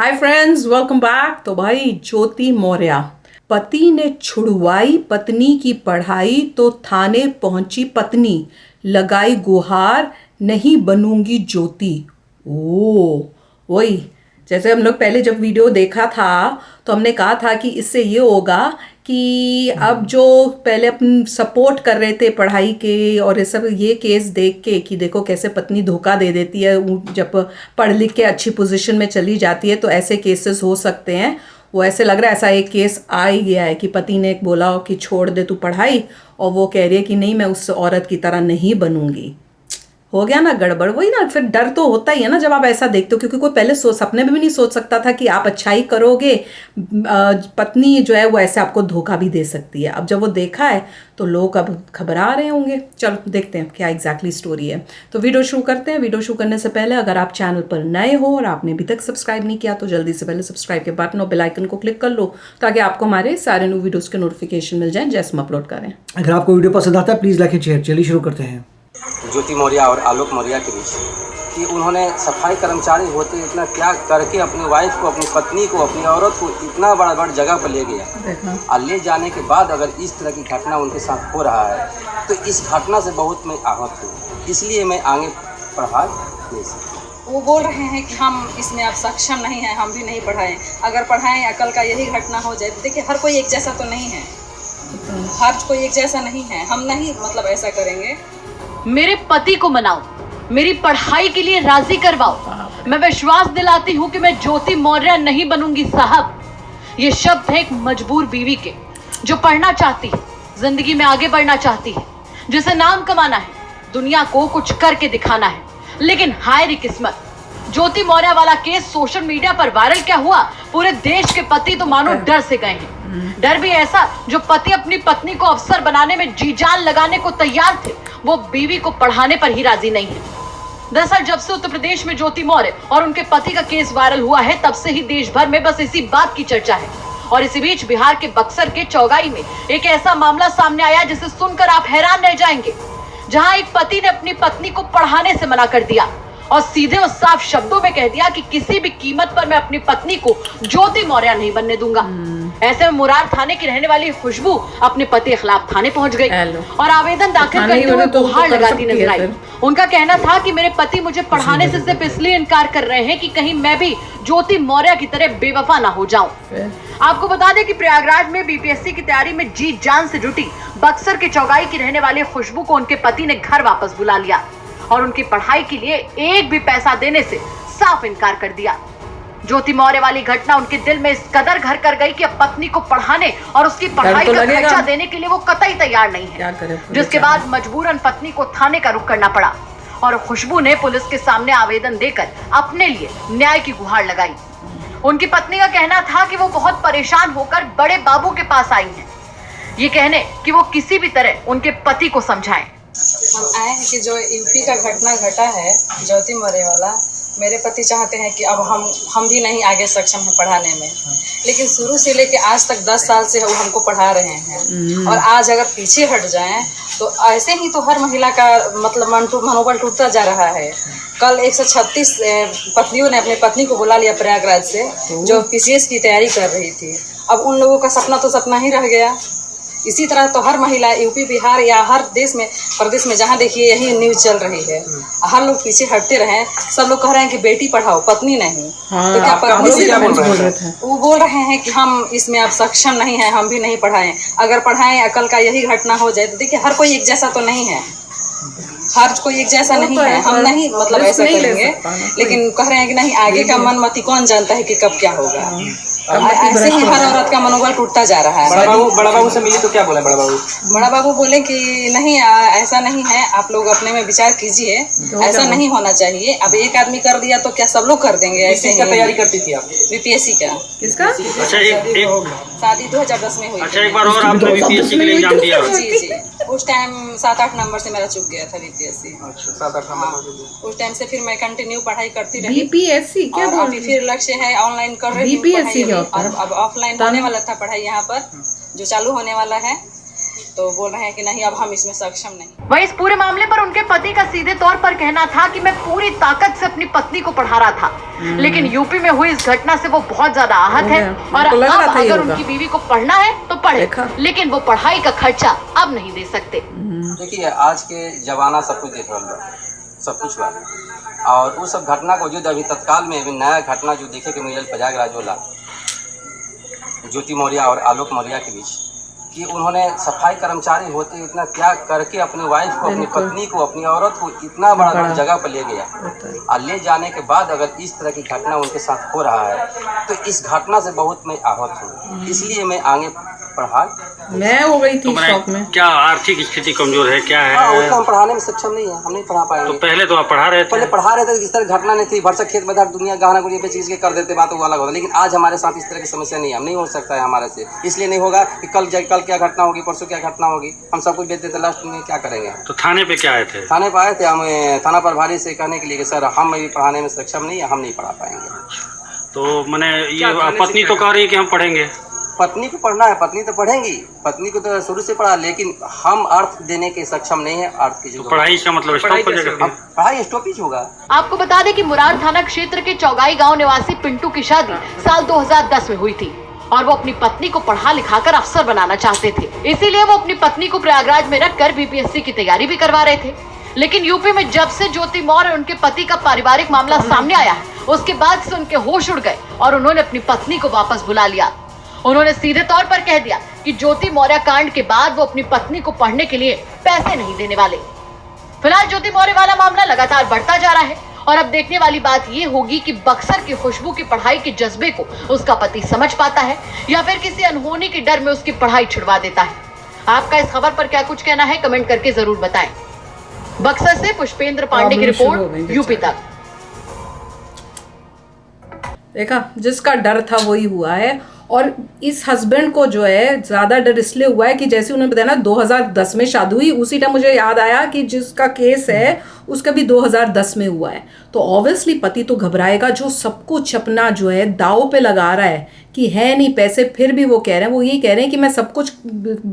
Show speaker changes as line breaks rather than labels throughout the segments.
Hi friends, welcome back. तो भाई ज्योति मौर्य, पति ने छुड़वाई पत्नी की पढ़ाई तो थाने पहुंची पत्नी, लगाई गुहार नहीं बनूंगी ज्योति। ओ वही, जैसे हम लोग पहले जब वीडियो देखा था तो हमने कहा था कि इससे ये होगा कि अब जो पहले अपन सपोर्ट कर रहे थे पढ़ाई के और ये सब, ये केस देख के कि देखो कैसे पत्नी धोखा दे देती है जब पढ़ लिख के अच्छी पोजीशन में चली जाती है, तो ऐसे केसेस हो सकते हैं। वो ऐसे लग रहा है ऐसा एक केस आ ही गया है कि पति ने बोला कि छोड़ दे तू पढ़ाई, और वो कह रही है कि नहीं मैं उस औरत की तरह नहीं बनूंगी। हो गया ना गड़बड़। वही ना, फिर डर तो होता ही है ना जब आप ऐसा देखते हो, क्योंकि कोई पहले सपने में भी नहीं सोच सकता था कि आप अच्छाई करोगे, पत्नी जो है वो ऐसे आपको धोखा भी दे सकती है। अब जब वो देखा है तो लोग अब घबरा रहे होंगे। चलो देखते हैं क्या एग्जैक्टली स्टोरी है। तो वीडियो शुरू करते हैं। वीडियो शुरू करने से पहले अगर आप चैनल पर नए हो और आपने अभी तक सब्सक्राइब नहीं किया तो जल्दी से पहले सब्सक्राइब के बटन और बेल आइकन को क्लिक कर लो, ताकि आपको हमारे सारे न्यू वीडियोस के नोटिफिकेशन मिल जाएं जैसे हम अपलोड करें।
अगर आपको वीडियो पसंद आता है प्लीज़ लाइक एंड शेयर। चलिए शुरू करते हैं।
ज्योति मौर्य और आलोक मौर्य के बीच कि उन्होंने सफाई कर्मचारी होते इतना त्याग करके अपनी वाइफ को, अपनी पत्नी को, अपनी औरत को इतना बड़ा जगह पर ले गया, और ले जाने के बाद अगर इस तरह की घटना उनके साथ हो रहा है तो इस घटना से बहुत मैं आहत हूँ, इसलिए मैं आगे पढ़ाई नहीं सकता।
वो बोल रहे हैं कि हम इसमें अब सक्षम नहीं हैं, हम भी नहीं पढ़ाएं। अगर पढ़ाएं अकल का यही घटना हो जाए तो देखिए हर कोई एक जैसा तो नहीं है, हर कोई एक जैसा नहीं है। हम नहीं मतलब ऐसा करेंगे।
मेरे पति को मनाओ, मेरी पढ़ाई के लिए राजी करवाओ। मैं विश्वास दिलाती हूँ कि मैं ज्योति मौर्य नहीं बनूंगी साहब। ये शब्द है एक मजबूर बीवी के, जो पढ़ना चाहती है, जिंदगी में आगे बढ़ना चाहती है, जिसे नाम कमाना है, दुनिया को कुछ करके दिखाना है। लेकिन हाय री किस्मत, ज्योति मौर्य वाला केस सोशल मीडिया पर वायरल क्या हुआ, पूरे देश के पति तो मानो डर से गए हैं। डर भी ऐसा, जो पति अपनी पत्नी को अफसर बनाने में जी जान लगाने को तैयार थे, वो बीवी को पढ़ाने पर ही राजी नहीं है। दरअसल जब से उत्तर प्रदेश में ज्योति मौर्य और उनके पति का केस वायरल हुआ है, तब से ही देश भर में बस इसी बात की चर्चा है। और इसी बीच बिहार के बक्सर के चौगाई में एक ऐसा मामला सामने आया जिसे सुनकर आप हैरान रह जाएंगे, जहां एक पति ने अपनी पत्नी को पढ़ाने से मना कर दिया और सीधे और साफ शब्दों में कह दिया कि किसी भी कीमत पर मैं अपनी पत्नी को ज्योति मौर्य नहीं बनने दूंगा। ऐसे में मुरार थाने की रहने वाली खुशबू अपने पति के खिलाफ थाने पहुंच गई और आवेदन दाखिल करते हुए गुहार लगाती नजर आई। उनका कहना था कि मेरे पति मुझे पढ़ाने से सिर्फ इसलिए इनकार कर रहे हैं कि कहीं मैं भी ज्योति मौर्य की तरह बेवफा ना हो जाऊं। आपको बता दें कि प्रयागराज में बीपीएससी की तैयारी में जी जान से जुटी बक्सर के चौगाई की रहने वाली खुशबू को उनके पति ने घर वापस बुला लिया और उनकी पढ़ाई के लिए एक भी पैसा देने से साफ इनकार कर दिया। ज्योति मौर्य वाली घटना उनके दिल में इस कदर घर कर गई कि अब पत्नी को पढ़ाने और उसकी पढ़ाई का खर्चा देने के लिए वो कतई तैयार नहीं है, जिसके बाद मजबूरन पत्नी को थाने का रुख करना पड़ा और खुशबू ने पुलिस के सामने आवेदन देकर अपने लिए न्याय की गुहार लगाई। उनकी पत्नी का कहना था कि वो बहुत परेशान होकर बड़े बाबू के पास आई है, ये कहने कि वो किसी भी तरह उनके पति को समझाएं।
हम आए हैं कि जो यूपी का घटना घटा है ज्योति मौर्य वाला, मेरे पति चाहते हैं कि अब हम भी नहीं आगे सक्षम हैं पढ़ाने में, लेकिन शुरू से लेके आज तक 10 साल से वो हमको पढ़ा रहे हैं। और आज अगर पीछे हट जाएं तो ऐसे ही तो हर महिला का मतलब मनोबल टूटता जा रहा है। कल 136 पत्नियों ने अपने पत्नी को बुला लिया प्रयागराज से, जो पीसीएस की तैयारी कर रही थी। अब उन लोगों का सपना तो सपना ही रह गया। इसी तरह तो हर महिला यूपी बिहार या हर देश में प्रदेश में जहाँ देखिए यही न्यूज़ चल रही है। हर लोग पीछे हटते रहे, सब लोग कह रहे हैं कि बेटी पढ़ाओ पत्नी नहीं। तो क्या पत्नी से वो बोल रहे हैं कि हम इसमें अब सक्षम नहीं है, हम भी नहीं पढ़ाएं। अगर पढ़ाएं अकल का यही घटना हो जाए तो देखिए हर कोई एक जैसा तो नहीं है, हर कोई एक जैसा नहीं है। हम नहीं मतलब ऐसा करेंगे, लेकिन कह रहे हैं कि नहीं आगे का मन मती कौन जानता है कि कब क्या होगा। ऐसे ही हर औरत का मनोबल टूटता जा रहा है।
बड़ा बाबू से मिली तो क्या बोला बड़ा बाबू?
बड़ा बाबू बोले कि नहीं ऐसा नहीं है, आप लोग अपने में विचार कीजिए, ऐसा नहीं होना चाहिए। अब एक आदमी कर दिया तो क्या सब लोग कर देंगे? ऐसे
क्या तैयारी करती थी आप?
बीपीएससी का।
किसका?
अच्छा एक
शादी 2010 में हुई।
अच्छा एक बार और आपने बीपीएससी के लिए एग्जाम दिया?
जी उस टाइम 7-8 नंबर से मेरा चुक गया था बीपीएससी।
अच्छा 7-8 नंबर।
उस टाइम से फिर मैं कंटिन्यू पढ़ाई करती रही।
बीपीएससी क्या?
अभी फिर लक्ष्य है ऑनलाइन कर रही हूँ। अब ऑफलाइन होने वाला था पढ़ाई यहाँ पर, जो चालू होने वाला है। तो बोल रहे हैं कि नहीं अब हम इसमें सक्षम नहीं।
वही इस पूरे मामले पर उनके पति का सीधे तौर पर कहना था कि मैं पूरी ताकत से अपनी पत्नी को पढ़ा रहा था, लेकिन यूपी में हुई इस घटना से वो बहुत ज्यादा आहत है और अब अगर उनकी बीवी को पढ़ना है तो पढ़े, लेकिन वो पढ़ाई का खर्चा अब नहीं दे सकते।
देखिए आज के जमाना सब कुछ देख रहा है, सब कुछ बा और उस सब घटना को जो अभी तत्काल में अभी नया घटना जो देखे के मिलल प्रयागराज वाला ज्योति मौर्य और आलोक मौर्य के बीच कि उन्होंने सफाई कर्मचारी होते इतना त्याग करके अपनी वाइफ को, अपनी पत्नी को, अपनी औरत को इतना बड़ा जगह पर ले गया और ले जाने के बाद अगर इस तरह की घटना उनके साथ हो रहा है तो इस घटना से बहुत मैं आहत हूँ, इसलिए मैं आगे पढ़ा।
मैं हो गई थी शौक में।
क्या आर्थिक स्थिति कमजोर है क्या है?
उतना हम पढ़ाने में सक्षम नहीं है, हम नहीं पढ़ा पाएंगे।
तो पहले तो आप पढ़ा रहे थे?
पहले पढ़ा रहे थे, इस तरह घटना नहीं थी, भरसक खेत बधार दुनिया गहना गुड़िया बेच के कर देते, बात वो अलग होता, लेकिन आज हमारे साथ इस तरह की समस्या नहीं है, हम नहीं हो सकता है हमारे से, इसलिए नहीं होगा कि कल क्या घटना होगी, परसों क्या घटना होगी, हम सब कुछ बेच देते, लास्ट में क्या करेंगे।
तो थाने पे क्या आए थे?
थाने पर आए थे हम, थाना प्रभारी से कहने के लिए कि सर हम अभी पढ़ाने में सक्षम नहीं है, हम नहीं पढ़ा पाएंगे।
तो मैंने ये पत्नी तो कह रही है कि हम पढ़ेंगे।
पत्नी को पढ़ना है, पत्नी तो पढ़ेंगी, पत्नी को तो शुरू से पढ़ा, लेकिन हम अर्थ देने के सक्षम नहीं है। अर्थ की जो
पढ़ाई का मतलब स्टॉप हो जाएगा,
पढ़ाई स्टॉपेज होगा।
आपको बता दें कि मुरार थाना क्षेत्र के चौगाई गांव निवासी पिंटू की शादी साल 2010 में हुई थी और वो अपनी पत्नी को पढ़ा लिखाकर अफसर बनाना चाहते थे, इसीलिए वो अपनी पत्नी को प्रयागराज में रखकर बीपीएससी की तैयारी भी करवा रहे थे। लेकिन यूपी में जब से ज्योति मौर्य और उनके पति का पारिवारिक मामला सामने आया है, उसके बाद से उनके होश उड़ गए और उन्होंने अपनी पत्नी को वापस बुला लिया। उन्होंने सीधे तौर पर कह दिया कि ज्योति मौर्य कांड के बाद वो अपनी पत्नी को पढ़ने के लिए पैसे नहीं देने वाले। फिलहाल ज्योति मौर्य वाला मामला लगातार बढ़ता जा रहा है और अब देखने वाली बात ये होगी कि बक्सर की खुशबू की पढ़ाई के जज्बे को उसका पति समझ पाता है या फिर किसी अनहोनी के डर में उसकी पढ़ाई छुड़वा देता है। आपका इस खबर पर क्या कुछ कहना है, कमेंट करके जरूर बताएं। बक्सर से पुष्पेंद्र पांडे की रिपोर्ट, यूपी तक।
देखा, जिसका डर था वही हुआ है। और इस हस्बैंड को जो है ज़्यादा डर इसलिए हुआ है कि जैसे उन्होंने बताया ना 2010 में शादी हुई, उसी टाइम मुझे याद आया कि जिसका केस है उसका भी 2010 में हुआ है। तो ऑब्वियसली पति तो घबराएगा, जो सब कुछ अपना जो है दाव पे लगा रहा है कि है नहीं पैसे, फिर भी वो कह रहे हैं, वो यही कह रहे हैं कि मैं सब कुछ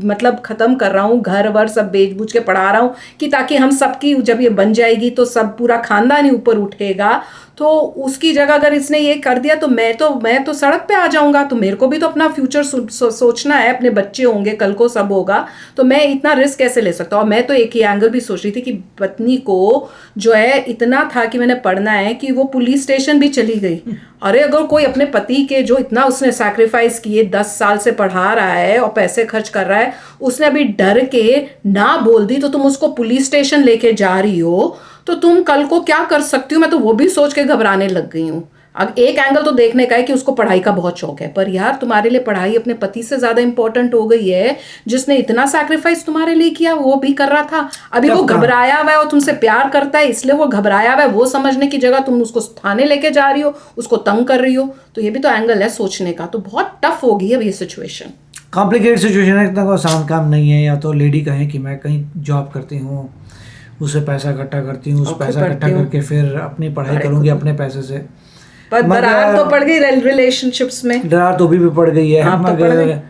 मतलब ख़त्म कर रहा हूँ, घर वर सब बेच बूझ के पढ़ा रहा हूँ कि ताकि हम सबकी जब ये बन जाएगी तो सब पूरा खानदान ही ऊपर उठेगा। तो उसकी जगह अगर इसने ये कर दिया तो मैं तो सड़क पे आ जाऊंगा, तो मेरे को भी तो अपना फ्यूचर सोचना है, अपने बच्चे होंगे, कल को सब होगा, तो मैं इतना रिस्क कैसे ले सकता हूँ। और मैं तो एक ही एंगल भी सोच रही थी कि पत्नी को जो है इतना था कि मैंने पढ़ना है कि वो पुलिस स्टेशन भी चली गई। अरे अगर कोई अपने पति के जो इतना उसने सैक्रिफाइस किए, 10 साल से पढ़ा रहा है और पैसे खर्च कर रहा है, उसने अभी डर के ना बोल दी तो तुम उसको पुलिस स्टेशन लेके जा रही हो, तो तुम कल को क्या कर सकती हो। मैं तो वो भी सोच के घबराने लग गई हूँ। अब एक एंगल तो देखने का है कि उसको पढ़ाई का बहुत शौक है, पर यार तुम्हारे लिए पढ़ाई अपने पति से ज़्यादा इंपॉर्टेंट हो गई है, जिसने इतना सैक्रिफाइस तुम्हारे लिए किया, वो भी कर रहा था। अभी वो घबराया हुआ है और तुमसे प्यार करता है, इसलिए वो घबराया हुआ है। वो समझने की जगह तुम उसको थाने लेके जा रही हो, उसको तंग कर रही हो, तो ये भी तो एंगल है सोचने का। तो बहुत टफ होगी अब ये सिचुएशन,
कॉम्प्लिकेटेड सिचुएशन है, इतना कोई आसान काम नहीं है। या तो लेडी कहें कि मैं कहीं जॉब करती हूँ, उससे पैसा इकट्ठा करती हूँ, उस पैसा इकट्ठा करके फिर अपनी पढ़ाई करूँगी अपने पैसे से।
पर दरार तो पड़ गई रिलेशनशिप्स में,
दरार तो भी पड़ गई है। मगर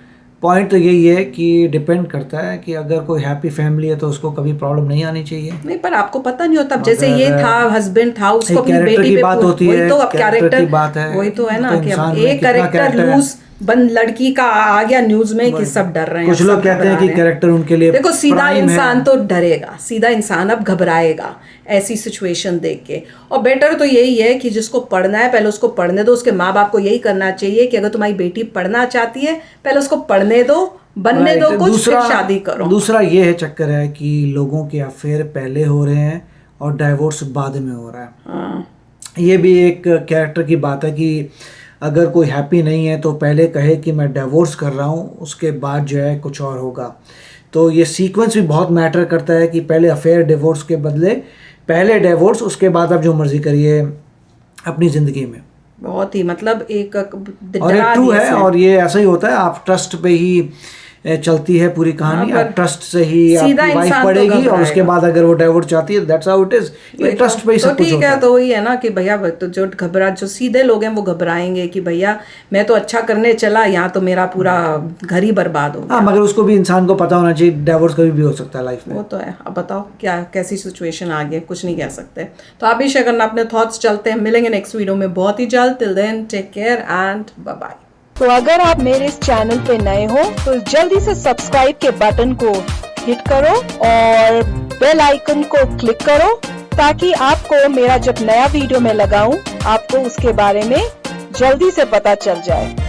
पॉइंट तो यही है कि डिपेंड करता है कि अगर कोई हैप्पी फैमिली है तो उसको कभी प्रॉब्लम नहीं आनी चाहिए।
नहीं, पर आपको पता नहीं होता, जैसे ये था हस्बैंड था, उसको अपनी
कैरेक्टर
बेटी
की
पे
बात होती है,
तो अब कैरेक्टर
की बात है,
वही तो है ना
तो
कि
इंसान
अब
में
एक
कितना
कैरेक्टर
कैरेक्टर
लूज बंद लड़की का आ गया न्यूज में कि सब डर रहे हैं।
कुछ लोग कहते हैं कि कैरेक्टर उनके लिए
देखो, सीधा इंसान
है।
तो डरेगा, सीधा इंसान अब घबराएगा ऐसी सिचुएशन देख के। और बेटर तो यही है कि जिसको पढ़ना है पहले उसको पढ़ने दो। उसके माँ बाप को यही करना चाहिए कि अगर तुम्हारी बेटी पढ़ना चाहती है पहले उसको पढ़ने दो, बनने दो कुछ, फिर शादी करो।
दूसरा ये है चक्कर है कि लोगों के अफेयर पहले हो रहे हैं और डाइवोर्स बाद में हो रहा है।
हाँ।
ये भी एक कैरेक्टर की बात है कि अगर कोई हैप्पी नहीं है तो पहले कहे कि मैं डिवोर्स कर रहा हूँ, उसके बाद जो है कुछ और होगा। तो ये सीक्वेंस भी बहुत मैटर करता है कि पहले अफेयर डिवोर्स के बदले पहले डिवोर्स, उसके बाद आप जो मर्जी करिए अपनी ज़िंदगी में।
बहुत ही मतलब एक
और एक ट्रू है, और ये ऐसा ही होता है। आप ट्रस्ट पे ही चलती है पूरी कहानी।
हाँ,
आप ट्रस्ट से ही
सीधा
आपकी वाइफ
इंसान तो
पढ़ेगी और
घबराएगा।
उसके बाद अगर वो डाइवोर्स चाहती है, दैट्स हाउ इट इज। ये ट्रस्ट पे ही
तो
सब कुछ
ठीक
होता
है,
है।
तो वही है ना कि भैया तो जो सीधे लोग हैं वो घबराएंगे कि भैया मैं तो अच्छा करने चला, यहाँ तो मेरा पूरा घर ही बर्बाद हो गया।
हाँ, मगर उसको भी इंसान को पता होना चाहिए डाइवोर्स कभी भी हो सकता है लाइफ में।
वो तो है। अब बताओ क्या कैसी सिचुएशन आ गई, कुछ नहीं कह सकते। तो आप भी शेयर करना अपने थॉट्स। चलते हैं, मिलेंगे नेक्स्ट वीडियो में बहुत ही जल्द। Till then take care and bye bye.
तो अगर आप मेरे इस चैनल पे नए हो तो जल्दी से सब्सक्राइब के बटन को हिट करो और बेल आइकन को क्लिक करो ताकि आपको मेरा जब नया वीडियो मैं लगाऊं आपको उसके बारे में जल्दी से पता चल जाए।